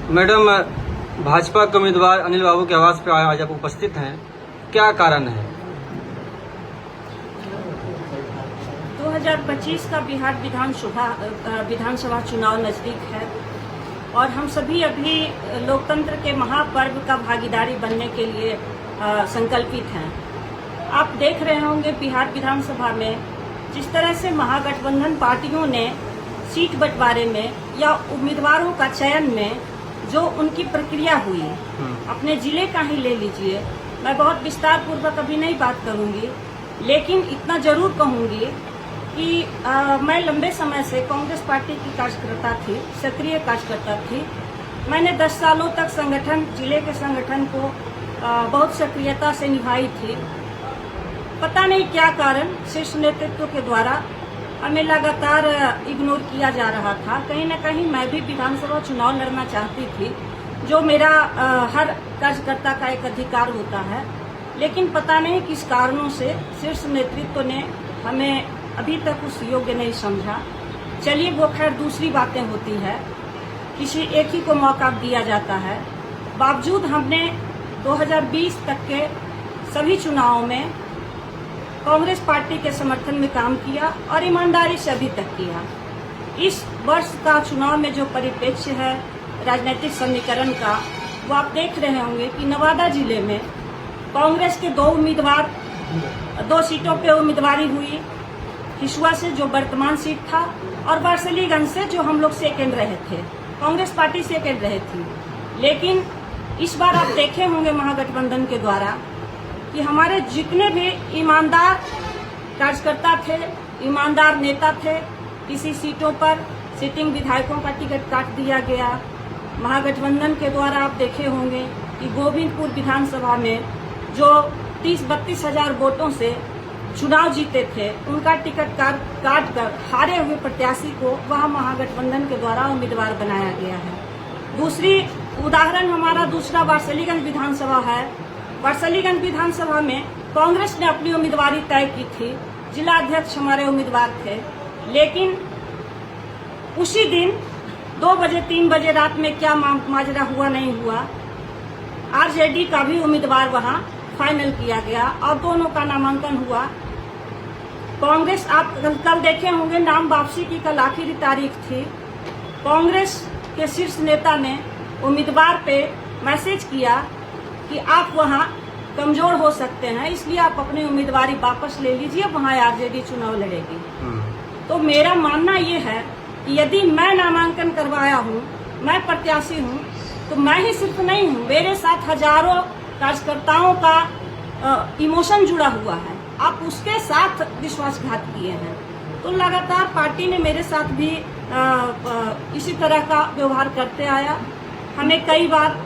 Madam, Bhajpa के उम्मीदवार अनिल बाबू के आवास पर आज आप उपस्थित हैं, क्या कारण है? 2025 का बिहार विधानसभा चुनाव नजदीक है और हम सभी अभी लोकतंत्र के महापर्व का भागीदारी बनने के लिए संकल्पित हैं। आप देख रहे होंगे बिहार विधानसभा में जिस तरह से महागठबंधन पार्टियों ने सीट बंटवारे में या उम्मीदवारों का चयन में जो उनकी प्रक्रिया हुई, अपने जिले का ही ले लीजिए। मैं बहुत विस्तार पूर्वक अभी नहीं बात करूंगी, लेकिन इतना जरूर कहूंगी कि मैं लंबे समय से कांग्रेस पार्टी की कार्यकर्ता थी, सक्रिय कार्यकर्ता थी। मैंने 10 सालों तक जिले के संगठन को बहुत सक्रियता से निभाई थी। पता नहीं क्या कारण शीर्ष नेतृत्व के द्वारा हमें लगातार इग्नोर किया जा रहा था। कहीं न कहीं मैं भी विधानसभा चुनाव लड़ना चाहती थी, जो मेरा हर कार्यकर्ता का एक अधिकार होता है, लेकिन पता नहीं किस कारणों से शीर्ष नेतृत्व ने हमें अभी तक उस योग्य नहीं समझा। चलिए, वो खैर दूसरी बातें होती है, किसी एक ही को मौका दिया जाता है। बावजूद हमने 2020 तक के सभी चुनावों में कांग्रेस पार्टी के समर्थन में काम किया और ईमानदारी से अभी तक किया। इस वर्ष का चुनाव में जो परिप्रेक्ष्य है राजनीतिक समीकरण का, वो आप देख रहे होंगे कि नवादा जिले में कांग्रेस के 2 सीटों पे उम्मीदवारी हुई। हिसुआ से जो वर्तमान सीट था और वारसलीगंज से जो हम लोग सेकेंड रहे थे, कांग्रेस पार्टी सेकेंड रहे थी। लेकिन इस बार आप देखे होंगे महागठबंधन के द्वारा कि हमारे जितने भी ईमानदार कार्यकर्ता थे, ईमानदार नेता थे, किसी सीटों पर सिटिंग विधायकों का टिकट काट दिया गया। महागठबंधन के द्वारा आप देखे होंगे कि गोविंदपुर विधानसभा में जो 30-32 हजार वोटों से चुनाव जीते थे, उनका टिकट काट कर हारे हुए प्रत्याशी को वह महागठबंधन के द्वारा उम्मीदवार बनाया गया है। दूसरी उदाहरण हमारा दूसरा वारसलीगंज विधानसभा है। वारसलीगंज विधानसभा में कांग्रेस ने अपनी उम्मीदवारी तय की थी, जिला अध्यक्ष हमारे उम्मीदवार थे, लेकिन उसी दिन 2 बजे 3 बजे रात में क्या माजरा हुआ नहीं हुआ, आरजेडी का भी उम्मीदवार वहां फाइनल किया गया और दोनों का नामांकन हुआ। कांग्रेस, आप कल देखे होंगे, नाम वापसी की कल आखिरी तारीख थी। कांग्रेस के शीर्ष नेता ने उम्मीदवार पे मैसेज किया कि आप वहां कमजोर हो सकते हैं, इसलिए आप अपनी उम्मीदवारी वापस ले लीजिए, वहां आरजेडी चुनाव लड़ेगी। तो मेरा मानना ये है कि यदि मैं नामांकन करवाया हूं, मैं प्रत्याशी हूं, तो मैं ही सिर्फ नहीं हूं, मेरे साथ हजारों कार्यकर्ताओं का इमोशन जुड़ा हुआ है। आप उसके साथ विश्वासघात किए हैं। तो लगातार पार्टी ने मेरे साथ भी इसी तरह का व्यवहार करते आया। हमें कई बार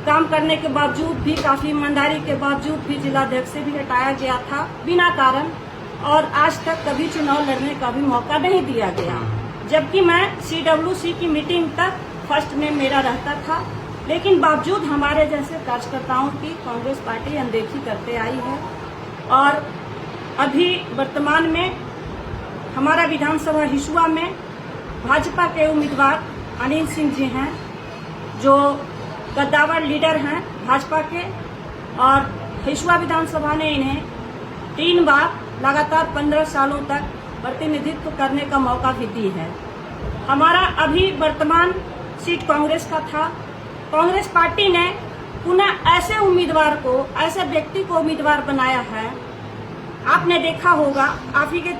काम करने के बावजूद भी, काफी ईमानदारी के बावजूद भी जिलाध्यक्ष से भी हटाया गया था बिना कारण, और आज तक कभी चुनाव लड़ने का भी मौका नहीं दिया गया। जबकि मैं CWC की मीटिंग तक फर्स्ट में मेरा रहता था, लेकिन बावजूद हमारे जैसे कार्यकर्ताओं की कांग्रेस पार्टी अनदेखी करते आई है। और अभी वर्तमान में हमारा विधानसभा हिसुआ में भाजपा के उम्मीदवार अनिल सिंह जी हैं, जो कद्दावर लीडर हैं भाजपा के, और हिसुआ विधानसभा ने इन्हें 3 बार लगातार 15 सालों तक प्रतिनिधित्व करने का मौका भी दी है। हमारा अभी वर्तमान सीट कांग्रेस का था। कांग्रेस पार्टी ने पुनः ऐसे उम्मीदवार को, ऐसे व्यक्ति को उम्मीदवार बनाया है। आपने देखा होगा, आप ही के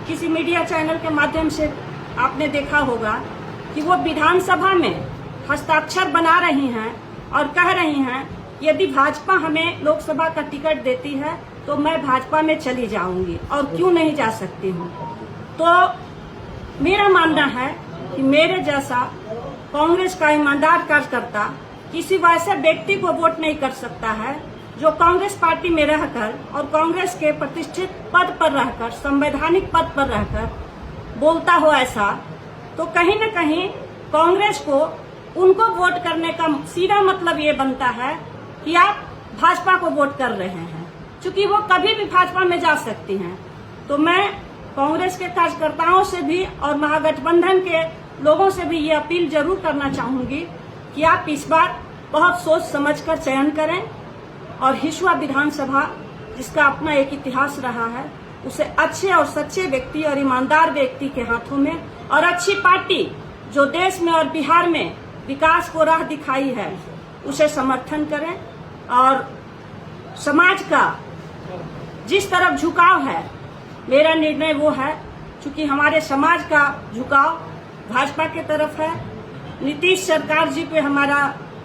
किसी मीडिया चैनल के माध्यम से आपने देखा होगा कि वो विधानसभा में हस्ताक्षर बना रही हैं और कह रही हैं यदि भाजपा हमें लोकसभा का टिकट देती है तो मैं भाजपा में चली जाऊंगी, और क्यों नहीं जा सकती हूँ। तो मेरा मानना है कि मेरे जैसा कांग्रेस का ईमानदार कार्यकर्ता किसी वैसे व्यक्ति को वोट नहीं कर सकता है जो कांग्रेस पार्टी में रहकर और कांग्रेस के प्रतिष्ठित पद पर रहकर, संवैधानिक पद पर रहकर बोलता हो ऐसा। तो कहीं न कहीं कांग्रेस को उनको वोट करने का सीधा मतलब ये बनता है कि आप भाजपा को वोट कर रहे हैं, क्योंकि वो कभी भी भाजपा में जा सकती हैं। तो मैं कांग्रेस के कार्यकर्ताओं से भी और महागठबंधन के लोगों से भी ये अपील जरूर करना चाहूंगी कि आप इस बार बहुत सोच समझकर चयन करें और हिसुआ विधानसभा, जिसका अपना एक इतिहास रहा है, उसे अच्छे और सच्चे व्यक्ति और ईमानदार व्यक्ति के हाथों में, और अच्छी पार्टी जो देश में और बिहार में विकास को राह दिखाई है, उसे समर्थन करें। और समाज का जिस तरफ झुकाव है, मेरा निर्णय वो है, क्योंकि हमारे समाज का झुकाव भाजपा के तरफ है। नीतीश सरकार जी पे हमारा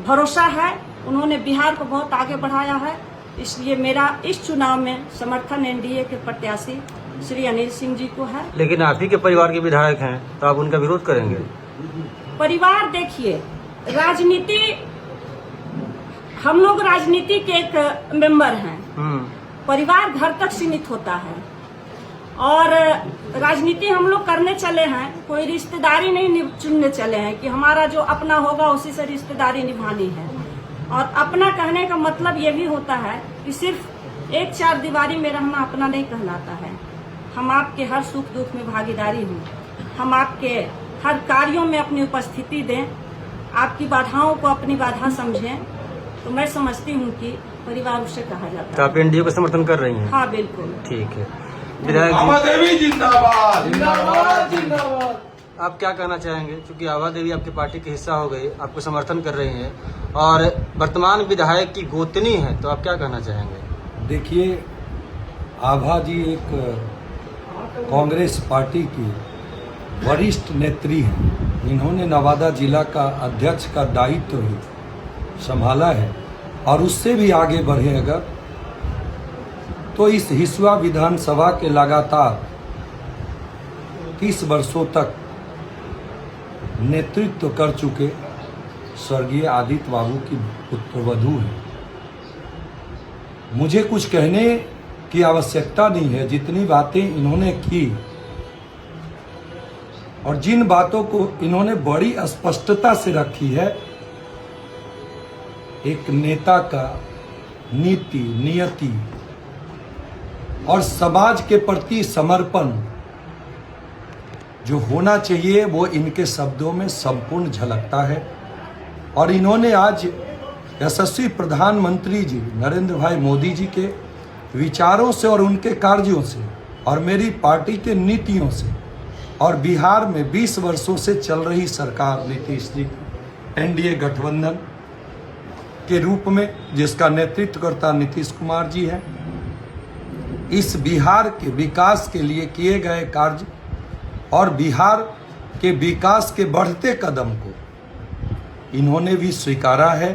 भरोसा है, उन्होंने बिहार को बहुत आगे बढ़ाया है, इसलिए मेरा इस चुनाव में समर्थन एनडीए के प्रत्याशी श्री अनिल सिंह जी को है। लेकिन आप ही के परिवार के विधायक हैं, तो आप उनका विरोध करेंगे? परिवार, देखिए, राजनीति, हम लोग राजनीति के एक मेंबर हैं। परिवार घर तक सीमित होता है, और राजनीति हम लोग करने चले हैं, कोई रिश्तेदारी नहीं चुनने चले हैं कि हमारा जो अपना होगा उसी से रिश्तेदारी निभानी है। और अपना कहने का मतलब ये भी होता है कि सिर्फ एक चार दीवारी में रहना अपना नहीं कहलाता है। हम आपके हर सुख दुख में भागीदारी हों, हम आपके हर कार्यों में अपनी उपस्थिति दें, आपकी बाधाओं को अपनी बाधा समझें, तो मैं समझती हूँ कि परिवार उसे कहा जाता है। तो आप एनडीए को समर्थन कर रही हैं? हाँ, बिल्कुल। ठीक है। विधायक आभा देवी जिंदाबाद, जिंदाबाद, जिंदाबाद। आप क्या कहना चाहेंगे, क्योंकि आभा देवी आपकी पार्टी के हिस्सा हो गई, आपको समर्थन कर रही हैं और वर्तमान विधायक की गोतनी है, तो आप क्या कहना चाहेंगे? देखिए, आभा जी एक कांग्रेस पार्टी की वरिष्ठ नेत्री हैं। इन्होंने नवादा जिला का अध्यक्ष का दायित्व भी संभाला है, और उससे भी आगे बढ़े अगर तो इस हिसुआ विधानसभा के लगातार 30 वर्षों तक नेतृत्व कर चुके स्वर्गीय आदित्य बाबू की पुत्रवधू है। मुझे कुछ कहने की आवश्यकता नहीं है, जितनी बातें इन्होंने की और जिन बातों को इन्होंने बड़ी स्पष्टता से रखी है, एक नेता का नीति, नियति और समाज के प्रति समर्पण जो होना चाहिए, वो इनके शब्दों में संपूर्ण झलकता है। और इन्होंने आज यशस्वी प्रधानमंत्री जी नरेंद्र भाई मोदी जी के विचारों से और उनके कार्यों से और मेरी पार्टी के नीतियों से और बिहार में 20 वर्षों से चल रही सरकार नीतीश जी एनडीए गठबंधन के रूप में, जिसका नेतृत्व करता नीतीश कुमार जी है, इस बिहार के विकास के लिए किए गए कार्य और बिहार के विकास के बढ़ते कदम को इन्होंने भी स्वीकारा है।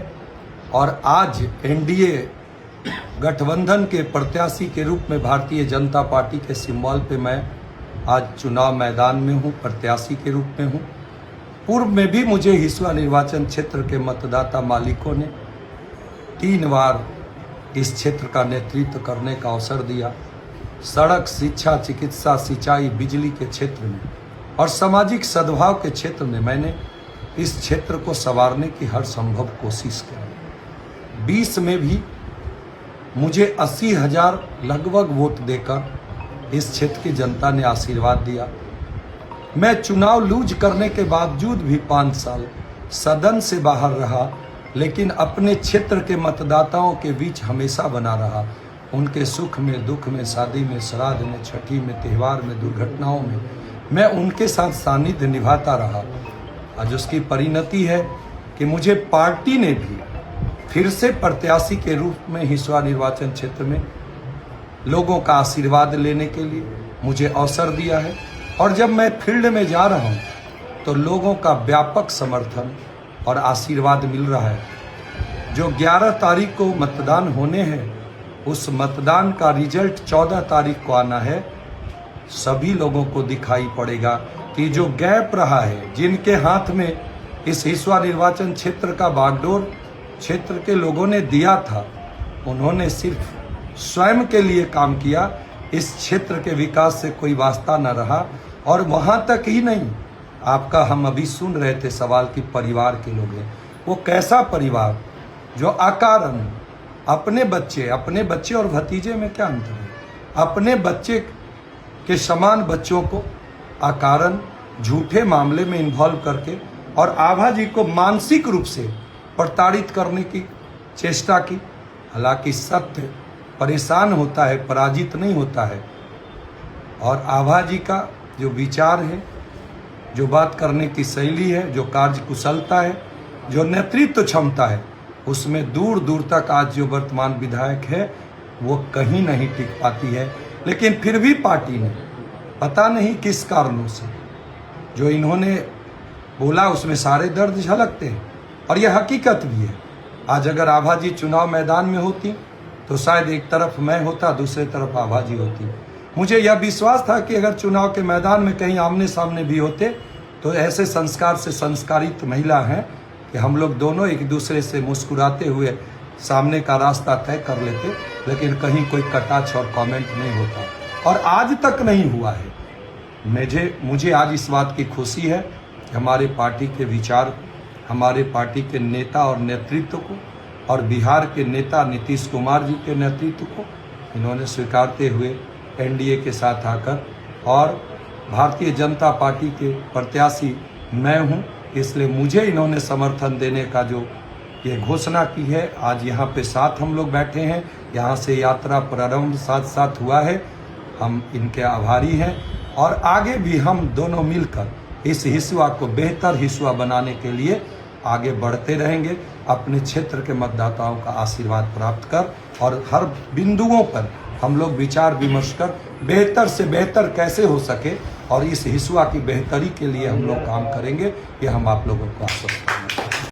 और आज एनडीए गठबंधन के प्रत्याशी के रूप में भारतीय जनता पार्टी के सिंबल पे मैं आज चुनाव मैदान में हूँ, प्रत्याशी के रूप में हूँ। पूर्व में भी मुझे हिसुआ निर्वाचन क्षेत्र के मतदाता मालिकों ने 3 बार इस क्षेत्र का नेतृत्व करने का अवसर दिया। सड़क, शिक्षा, चिकित्सा, सिंचाई, बिजली के क्षेत्र में और सामाजिक सद्भाव के क्षेत्र में मैंने इस क्षेत्र को संवारने की हर संभव कोशिश की। 20 में भी मुझे 80,000 लगभग वोट देकर इस क्षेत्र की जनता ने आशीर्वाद दिया। मैं चुनाव लूज करने के बावजूद भी 5 साल सदन से बाहर रहा, लेकिन अपने क्षेत्र के मतदाताओं के बीच हमेशा बना रहा। उनके सुख में, दुख में, शादी में, श्राद्ध में, छठी में, त्यौहार में, दुर्घटनाओं में मैं उनके साथ सानिध्य निभाता रहा। आज उसकी परिणति है कि मुझे पार्टी ने भी फिर से प्रत्याशी के रूप में हिसुआ निर्वाचन क्षेत्र में लोगों का आशीर्वाद लेने के लिए मुझे अवसर दिया है। और जब मैं फील्ड में जा रहा हूँ तो लोगों का व्यापक समर्थन और आशीर्वाद मिल रहा है। जो 11 तारीख को मतदान होने हैं, उस मतदान का रिजल्ट 14 तारीख को आना है। सभी लोगों को दिखाई पड़ेगा कि जो गैप रहा है, जिनके हाथ में इस हिसुआ निर्वाचन क्षेत्र का बागडोर क्षेत्र के लोगों ने दिया था, उन्होंने सिर्फ स्वयं के लिए काम किया। इस क्षेत्र के विकास से कोई वास्ता न रहा। और वहाँ तक ही नहीं, आपका हम अभी सुन रहे थे सवाल कि परिवार के लोग हैं, वो कैसा परिवार जो अकारण अपने बच्चे और भतीजे में क्या अंतर है, अपने बच्चे के समान बच्चों को अकारण झूठे मामले में इन्वॉल्व करके और आभा जी को मानसिक रूप से प्रताड़ित करने की चेष्टा की। हालांकि सत्य परेशान होता है, पराजित नहीं होता है। और आभा जी का जो विचार है, जो बात करने की शैली है, जो कार्य कुशलता है, जो नेतृत्व क्षमता है, उसमें दूर दूर तक आज जो वर्तमान विधायक है वो कहीं नहीं टिक पाती है। लेकिन फिर भी पार्टी ने पता नहीं किस कारणों से जो इन्होंने बोला उसमें सारे दर्द झलकते हैं और यह हकीकत भी है। आज अगर आभा जी चुनाव मैदान में होती तो शायद एक तरफ मैं होता, दूसरे तरफ आभा जी होती। मुझे यह विश्वास था कि अगर चुनाव के मैदान में कहीं आमने सामने भी होते तो ऐसे संस्कार से संस्कारित महिला हैं कि हम लोग दोनों एक दूसरे से मुस्कुराते हुए सामने का रास्ता तय कर लेते, लेकिन कहीं कोई कटाक्ष और कमेंट नहीं होता और आज तक नहीं हुआ है। मुझे आज इस बात की खुशी है कि हमारे पार्टी के विचार, हमारे पार्टी के नेता और नेतृत्व को और बिहार के नेता नीतीश कुमार जी के नेतृत्व को इन्होंने स्वीकारते हुए एनडीए के साथ आकर, और भारतीय जनता पार्टी के प्रत्याशी मैं हूं, इसलिए मुझे इन्होंने समर्थन देने का जो ये घोषणा की है, आज यहाँ पे साथ हम लोग बैठे हैं। यहाँ से यात्रा प्रारंभ साथ साथ हुआ है। हम इनके आभारी हैं और आगे भी हम दोनों मिलकर इस हिस्सा को बेहतर हिस्सा बनाने के लिए आगे बढ़ते रहेंगे, अपने क्षेत्र के मतदाताओं का आशीर्वाद प्राप्त कर, और हर बिंदुओं पर हम लोग विचार विमर्श कर बेहतर से बेहतर कैसे हो सके और इस हिस्सा की बेहतरी के लिए हम लोग काम करेंगे। ये हम आप लोगों को आश्वस्त